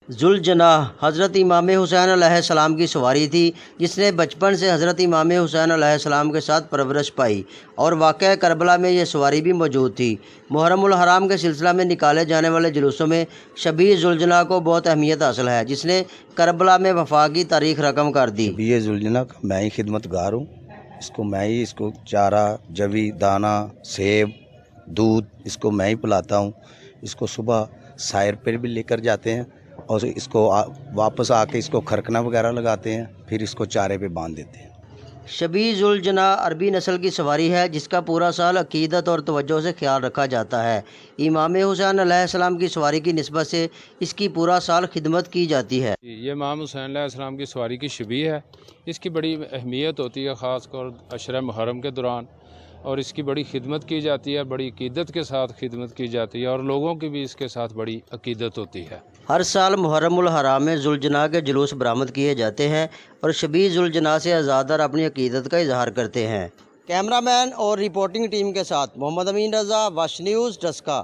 ذوالجناح حضرت امام حسین علیہ السلام کی سواری تھی، جس نے بچپن سے حضرت امام حسین علیہ السلام کے ساتھ پرورش پائی، اور واقعہ کربلا میں یہ سواری بھی موجود تھی۔ محرم الحرام کے سلسلہ میں نکالے جانے والے جلوسوں میں شبیہ ذوالجناح کو بہت اہمیت حاصل ہے، جس نے کربلا میں وفاقی تاریخ رقم کر دی۔ شبیہ ذوالجناح کا میں ہی خدمت گار ہوں۔ اس کو چارہ، جوی، دانہ، سیب، دودھ اس کو میں ہی پلاتا ہوں۔ اس کو صبح سائر پر بھی لے کر جاتے ہیں، اور اس کو واپس آ کے اس کو کھرکنا وغیرہ لگاتے ہیں، پھر اس کو چارے پہ باندھ دیتے ہیں۔ شبیہ ذوالجناح عربی نسل کی سواری ہے، جس کا پورا سال عقیدت اور توجہ سے خیال رکھا جاتا ہے۔ امام حسین علیہ السلام کی سواری کی نسبت سے اس کی پورا سال خدمت کی جاتی ہے۔ یہ امام حسین علیہ السلام کی سواری کی شبیہ ہے۔ اس کی بڑی اہمیت ہوتی ہے، خاص طور عشرہ محرم کے دوران، اور اس کی بڑی خدمت کی جاتی ہے، بڑی عقیدت کے ساتھ خدمت کی جاتی ہے، اور لوگوں کی بھی اس کے ساتھ بڑی عقیدت ہوتی ہے۔ ہر سال محرم الحرام میں ذوالجناح کے جلوس برآمد کیے جاتے ہیں، اور شبیہ ذوالجناح سے عزادار اپنی عقیدت کا اظہار کرتے ہیں۔ کیمرہ مین اور رپورٹنگ ٹیم کے ساتھ محمد امین رضا، واش نیوز، ڈسکا۔